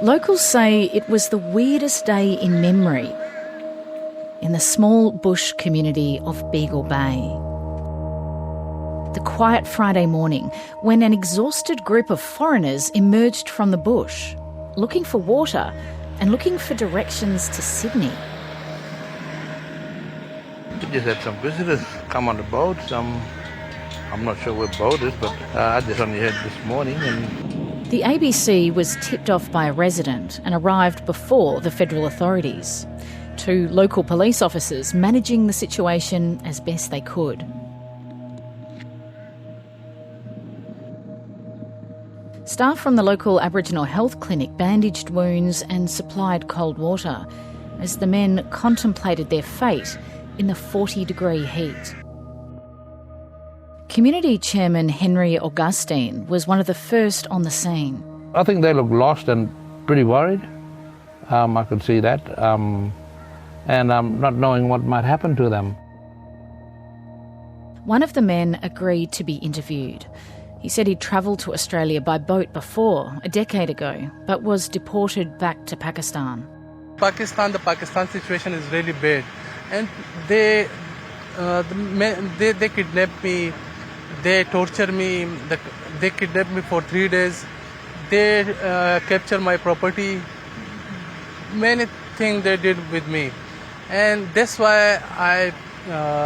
Locals say it was the weirdest day in memory in the small bush community of Beagle Bay. The quiet Friday morning when an exhausted group of foreigners emerged from the bush, looking for water and looking for directions to Sydney. We just had some visitors come on the boat. I'm not sure what boat is, but I just only heard this morning. The ABC was tipped off by a resident and arrived before the federal authorities. 2 local police officers managing the situation as best they could. Staff from the local Aboriginal health clinic bandaged wounds and supplied cold water as the men contemplated their fate in the 40-degree heat. Community Chairman Henry Augustine was one of the first on the scene. I think they look lost and pretty worried. I could see that. And not knowing what might happen to them. One of the men agreed to be interviewed. He said he'd travelled to Australia by boat before, a decade ago, but was deported back to Pakistan. The Pakistan situation is really bad. And they kidnapped me, they torture me, they kidnapped me for 3 days, they capture my property, many things they did with me. And that's why I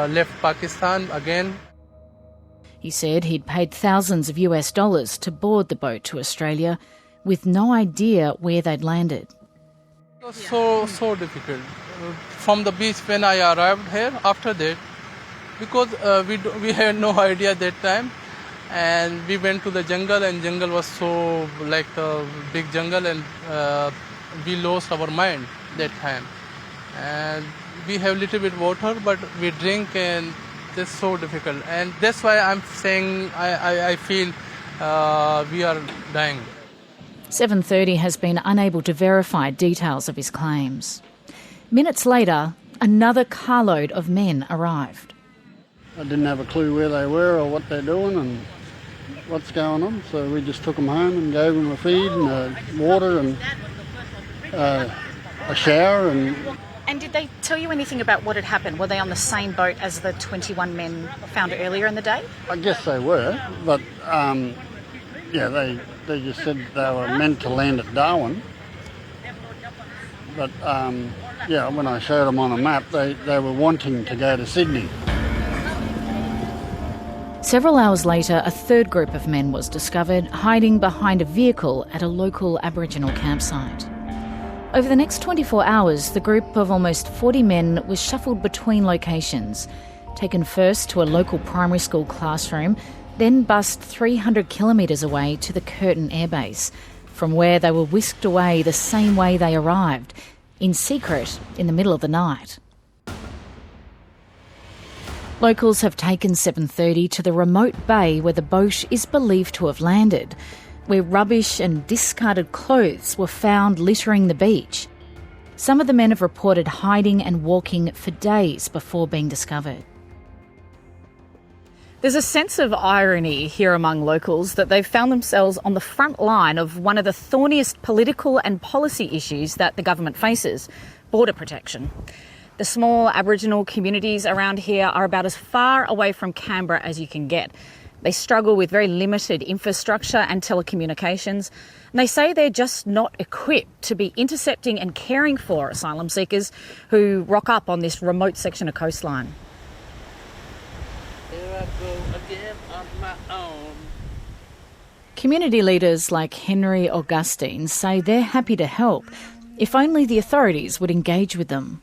left Pakistan again. He said he'd paid thousands of US dollars to board the boat to Australia with no idea where they'd landed. It was so difficult. From the beach when I arrived here, after that, because we had no idea that time, and we went to the jungle, and jungle was so like a big jungle, and we lost our mind that time. And we have little bit water, but we drink, and it's so difficult. And that's why I'm saying I feel we are dying. 730 has been unable to verify details of his claims. Minutes later, another carload of men arrived. I didn't have a clue where they were or what they're doing and what's going on, so we just took them home and gave them a feed and water and a shower. And did they tell you anything about what had happened? Were they on the same boat as the 21 men found earlier in the day? I guess they were, but they just said they were meant to land at Darwin. But when I showed them on a map, they were wanting to go to Sydney. Several hours later, a third group of men was discovered hiding behind a vehicle at a local Aboriginal campsite. Over the next 24 hours, the group of almost 40 men was shuffled between locations, taken first to a local primary school classroom, then bussed 300 kilometres away to the Curtin airbase, from where they were whisked away the same way they arrived, in secret in the middle of the night. Locals have taken 730 to the remote bay where the boat is believed to have landed, where rubbish and discarded clothes were found littering the beach. Some of the men have reported hiding and walking for days before being discovered. There's a sense of irony here among locals that they've found themselves on the front line of one of the thorniest political and policy issues that the government faces, border protection. The small Aboriginal communities around here are about as far away from Canberra as you can get. They struggle with very limited infrastructure and telecommunications. And they say they're just not equipped to be intercepting and caring for asylum seekers who rock up on this remote section of coastline. Here I go again on my own. Community leaders like Henry Augustine say they're happy to help, if only the authorities would engage with them.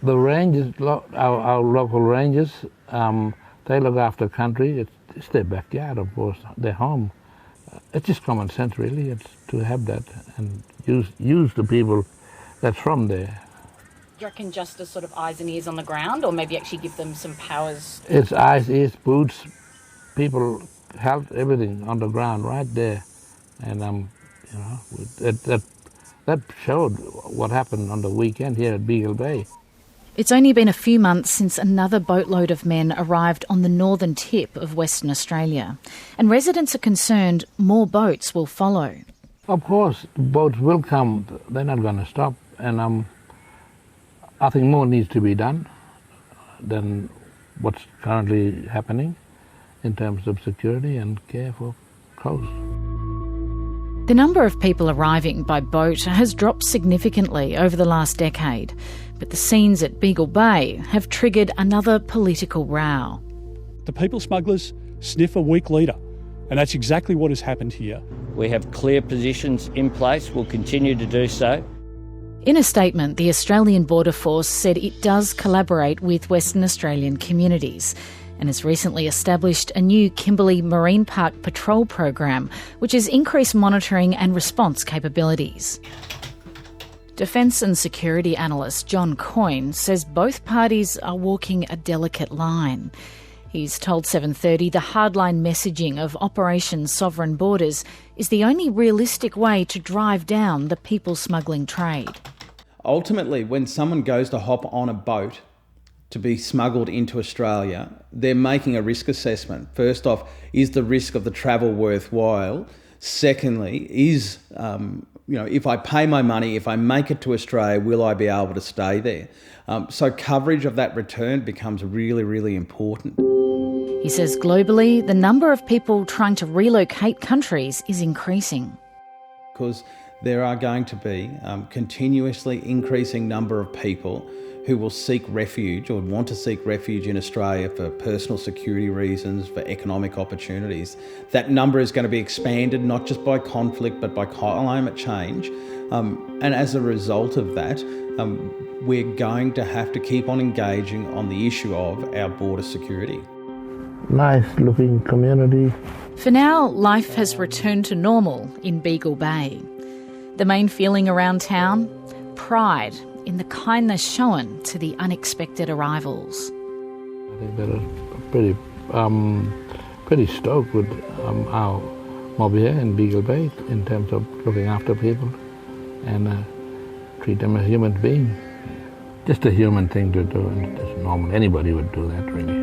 The rangers, our local rangers, they look after country. It's their backyard, of course, their home. It's just common sense, really. It's to have that and use the people that's from there. Do you reckon just as sort of eyes and ears on the ground, or maybe actually give them some powers? It's eyes, ears, boots, people, health, everything on the ground right there. And that showed what happened on the weekend here at Beagle Bay. It's only been a few months since another boatload of men arrived on the northern tip of Western Australia, and residents are concerned more boats will follow. Of course, boats will come. They're not going to stop. And I think more needs to be done than what's currently happening in terms of security and care for coast. The number of people arriving by boat has dropped significantly over the last decade, but the scenes at Beagle Bay have triggered another political row. The people smugglers sniff a weak leader, and that's exactly what has happened here. We have clear positions in place, we'll continue to do so. In a statement, the Australian Border Force said it does collaborate with Western Australian communities and has recently established a new Kimberley Marine Park patrol program, which has increased monitoring and response capabilities. Defence and security analyst John Coyne says both parties are walking a delicate line. He's told 7:30 the hardline messaging of Operation Sovereign Borders is the only realistic way to drive down the people smuggling trade. Ultimately, when someone goes to hop on a boat to be smuggled into Australia, they're making a risk assessment. First off, is the risk of the travel worthwhile? Secondly, is, if I pay my money, if I make it to Australia, will I be able to stay there? So coverage of that return becomes really, really important. He says globally, the number of people trying to relocate countries is increasing. Because there are going to be continuously increasing number of people who will seek refuge or want to seek refuge in Australia for personal security reasons, for economic opportunities. That number is going to be expanded not just by conflict but by climate change. And as a result of that, we're going to have to keep on engaging on the issue of our border security. Nice looking community. For now, life has returned to normal in Beagle Bay. The main feeling around town? Pride in the kindness shown to the unexpected arrivals. I think they're pretty stoked with our mob here in Beagle Bay in terms of looking after people and treat them as human beings. Just a human thing to do, and it's normal. Anybody would do that, really.